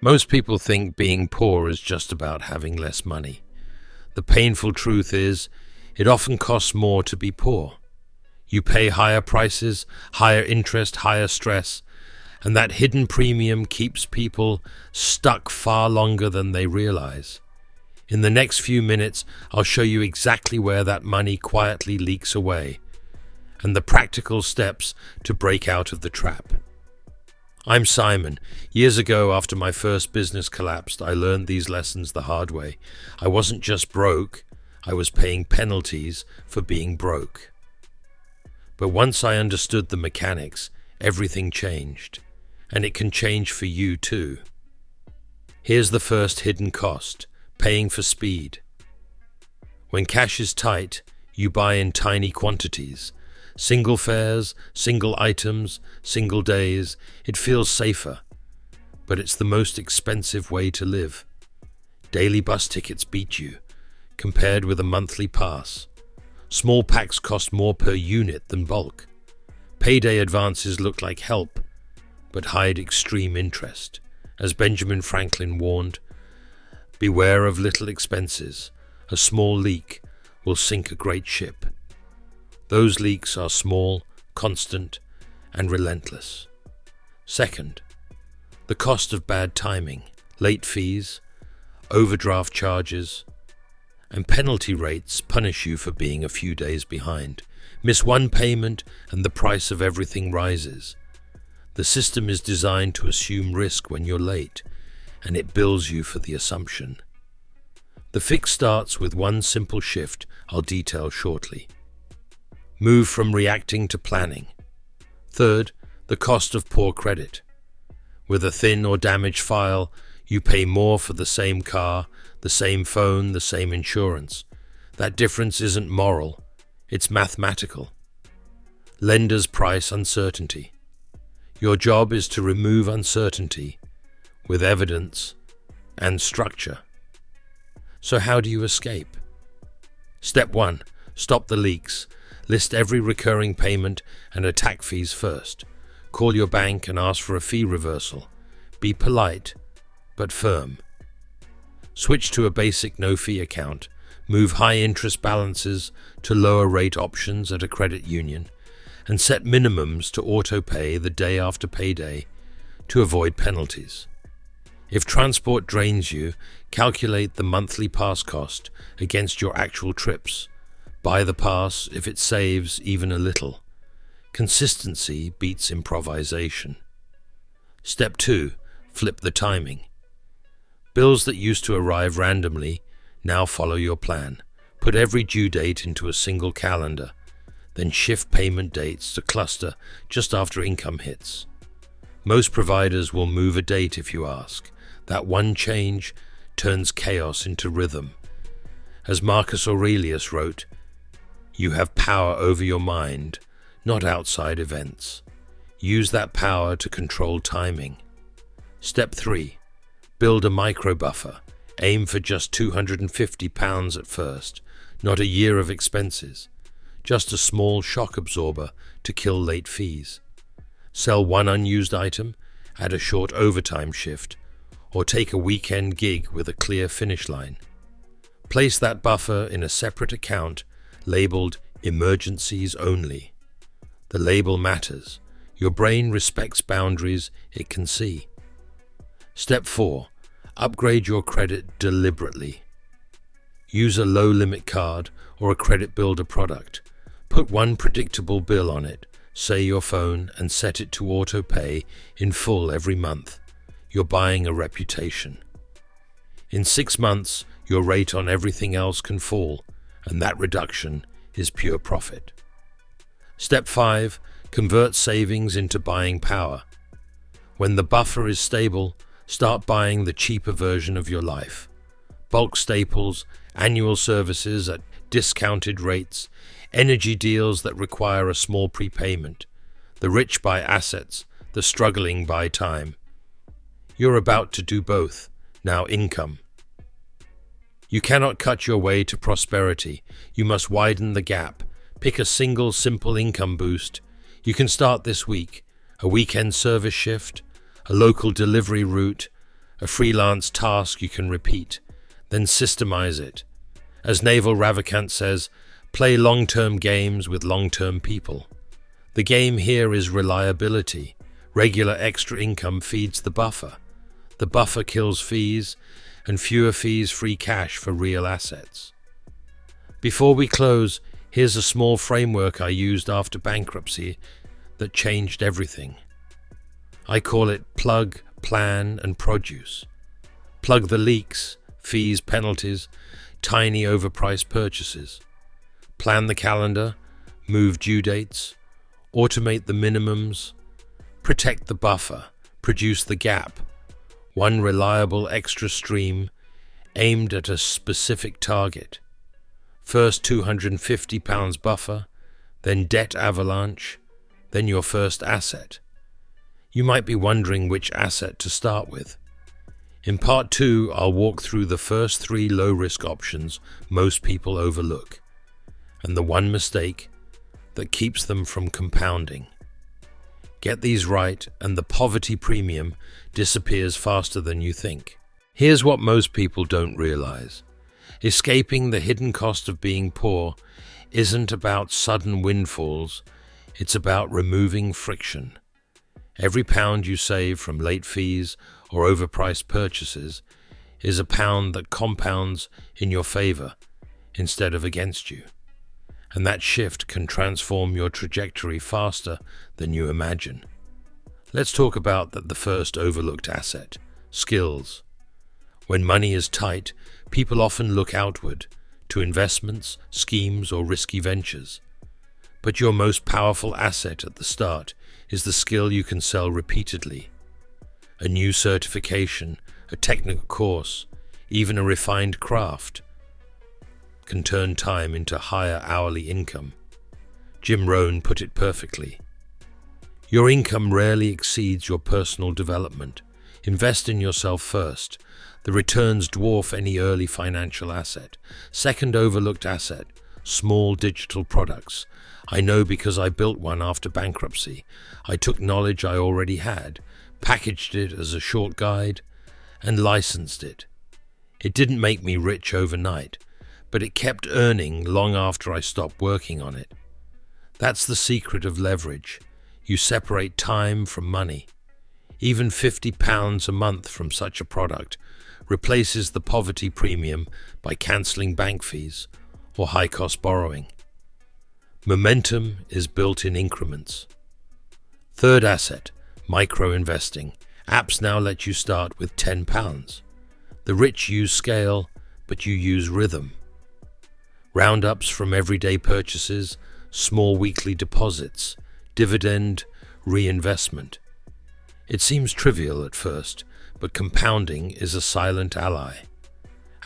Most people think being poor is just about having less money. The painful truth is, it often costs more to be poor. You pay higher prices, higher interest, higher stress, and that hidden premium keeps people stuck far longer than they realize. In the next few minutes, I'll show you exactly where that money quietly leaks away, and the practical steps to break out of the trap. I'm Simon. Years ago, after my first business collapsed, I learned these lessons the hard way. I wasn't just broke, I was paying penalties for being broke. But once I understood the mechanics, everything changed. And it can change for you too. Here's the first hidden cost: paying for speed. When cash is tight, you buy in tiny quantities. Single fares, single items, single days. It feels safer, but it's the most expensive way to live. Daily bus tickets beat you, compared with a monthly pass. Small packs cost more per unit than bulk. Payday advances look like help, but hide extreme interest. As Benjamin Franklin warned, beware of little expenses. A small leak will sink a great ship. Those leaks are small, constant, and relentless. Second, the cost of bad timing, late fees, overdraft charges, and penalty rates punish you for being a few days behind. Miss one payment and the price of everything rises. The system is designed to assume risk when you're late, and it bills you for the assumption. The fix starts with one simple shift I'll detail shortly. Move from reacting to planning. Third, the cost of poor credit. With a thin or damaged file, you pay more for the same car, the same phone, the same insurance. That difference isn't moral, it's mathematical. Lenders price uncertainty. Your job is to remove uncertainty with evidence and structure. So how do you escape? Step 1. Stop the leaks. List every recurring payment and attack fees first. Call your bank and ask for a fee reversal. Be polite, but firm. Switch to a basic no-fee account. Move high-interest balances to lower-rate options at a credit union, and set minimums to auto-pay the day after payday to avoid penalties. If transport drains you, calculate the monthly pass cost against your actual trips. Buy the pass if it saves even a little. Consistency beats improvisation. Step 2. Flip the timing. Bills that used to arrive randomly now follow your plan. Put every due date into a single calendar, then shift payment dates to cluster just after income hits. Most providers will move a date if you ask. That one change turns chaos into rhythm. As Marcus Aurelius wrote, "You have power over your mind, not outside events. Use that power to control timing." Step 3. Build a micro buffer. Aim for just £250 at first, not a year of expenses. Just a small shock absorber to kill late fees. Sell one unused item, add a short overtime shift, or take a weekend gig with a clear finish line. Place that buffer in a separate account labeled Emergencies Only. The label matters. Your brain respects boundaries it can see. Step 4. Upgrade your credit deliberately. Use a low-limit card or a credit builder product. Put one predictable bill on it, say your phone, and set it to auto-pay in full every month. You're buying a reputation. In 6 months, your rate on everything else can fall, and that reduction is pure profit. Step 5. Convert savings into buying power. When the buffer is stable, start buying the cheaper version of your life. Bulk staples, annual services at discounted rates, energy deals that require a small prepayment. The rich buy assets, the struggling buy time. You're about to do both, now income. You cannot cut your way to prosperity. You must widen the gap. Pick a single simple income boost. You can start this week. A weekend service shift, a local delivery route, a freelance task you can repeat, then systemize it. As Naval Ravikant says, play long-term games with long-term people. The game here is reliability. Regular extra income feeds the buffer. The buffer kills fees, and fewer fees free cash for real assets. Before we close, here's a small framework I used after bankruptcy that changed everything. I call it plug, plan, and produce. Plug the leaks, fees, penalties, tiny overpriced purchases. Plan the calendar, move due dates, automate the minimums, protect the buffer, produce the gap. One reliable extra stream aimed at a specific target. First £250 buffer, then debt avalanche, then your first asset. You might be wondering which asset to start with. In part 2, I'll walk through the first 3 low-risk options most people overlook, and the one mistake that keeps them from compounding. Get these right, and the poverty premium disappears faster than you think. Here's what most people don't realize. Escaping the hidden cost of being poor isn't about sudden windfalls, it's about removing friction. Every pound you save from late fees or overpriced purchases is a pound that compounds in your favor instead of against you. And that shift can transform your trajectory faster than you imagine. Let's talk about the first overlooked asset, skills. When money is tight, people often look outward to investments, schemes, or risky ventures. But your most powerful asset at the start is the skill you can sell repeatedly. A new certification, a technical course, even a refined craft can turn time into higher hourly income. Jim Rohn put it perfectly. Your income rarely exceeds your personal development. Invest in yourself first. The returns dwarf any early financial asset. Second overlooked asset, small digital products. I know because I built one after bankruptcy. I took knowledge I already had, packaged it as a short guide, and licensed it. It didn't make me rich overnight, but it kept earning long after I stopped working on it. That's the secret of leverage. You separate time from money. Even £50 a month from such a product replaces the poverty premium by cancelling bank fees or high-cost borrowing. Momentum is built in increments. Third asset, micro-investing. Apps now let you start with £10. The rich use scale, but you use rhythm. Roundups from everyday purchases, small weekly deposits, dividend, reinvestment. It seems trivial at first, but compounding is a silent ally.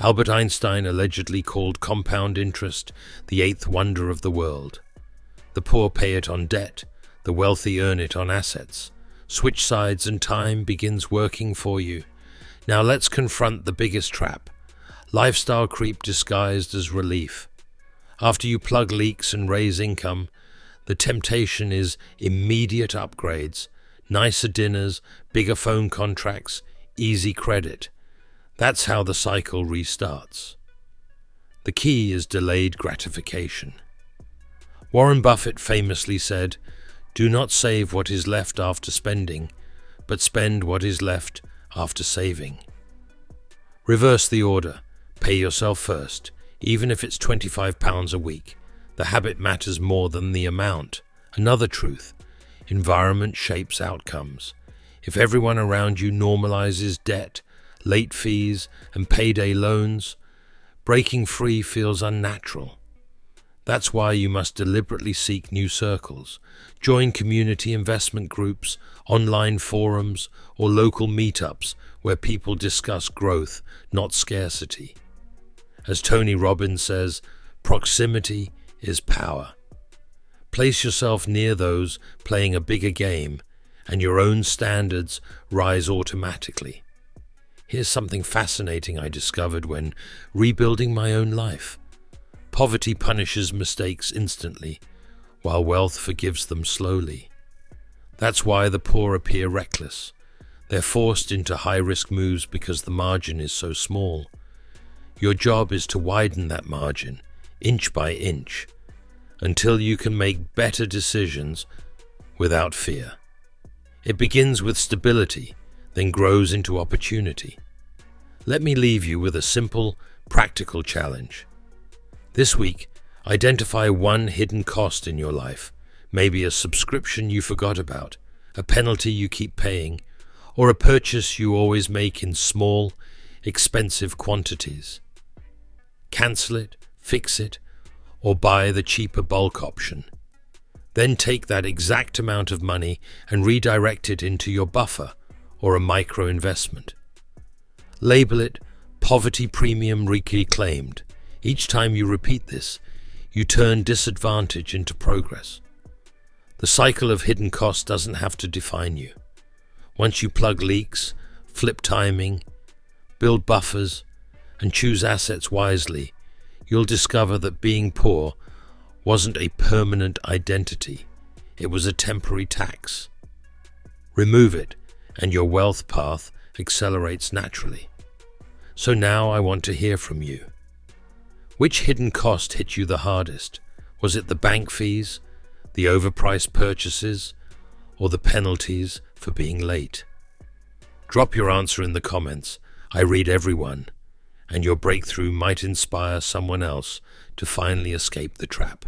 Albert Einstein allegedly called compound interest the 8th wonder of the world. The poor pay it on debt, the wealthy earn it on assets. Switch sides and time begins working for you. Now let's confront the biggest trap, lifestyle creep disguised as relief. After you plug leaks and raise income, the temptation is immediate upgrades, nicer dinners, bigger phone contracts, easy credit. That's how the cycle restarts. The key is delayed gratification. Warren Buffett famously said, "Do not save what is left after spending, but spend what is left after saving." Reverse the order. Pay yourself first, even if it's £25 a week. The habit matters more than the amount. Another truth, environment shapes outcomes. If everyone around you normalizes debt, late fees, and payday loans, breaking free feels unnatural. That's why you must deliberately seek new circles. Join community investment groups, online forums, or local meetups where people discuss growth, not scarcity. As Tony Robbins says, proximity is power. Place yourself near those playing a bigger game, and your own standards rise automatically. Here's something fascinating I discovered when rebuilding my own life. Poverty punishes mistakes instantly, while wealth forgives them slowly. That's why the poor appear reckless. They're forced into high-risk moves because the margin is so small. Your job is to widen that margin, inch by inch, until you can make better decisions without fear. It begins with stability, then grows into opportunity. Let me leave you with a simple, practical challenge. This week, identify one hidden cost in your life, maybe a subscription you forgot about, a penalty you keep paying, or a purchase you always make in small, expensive quantities. Cancel it, fix it, or buy the cheaper bulk option. Then take that exact amount of money and redirect it into your buffer or a micro investment. Label it Poverty Premium Reclaimed. Each time you repeat this, you turn disadvantage into progress. The cycle of hidden costs doesn't have to define you. Once you plug leaks, flip timing, build buffers, and choose assets wisely, you'll discover that being poor wasn't a permanent identity. It was a temporary tax. Remove it, and your wealth path accelerates naturally. So now I want to hear from you. Which hidden cost hit you the hardest? Was it the bank fees, the overpriced purchases, or the penalties for being late? Drop your answer in the comments. I read everyone, and your breakthrough might inspire someone else to finally escape the trap.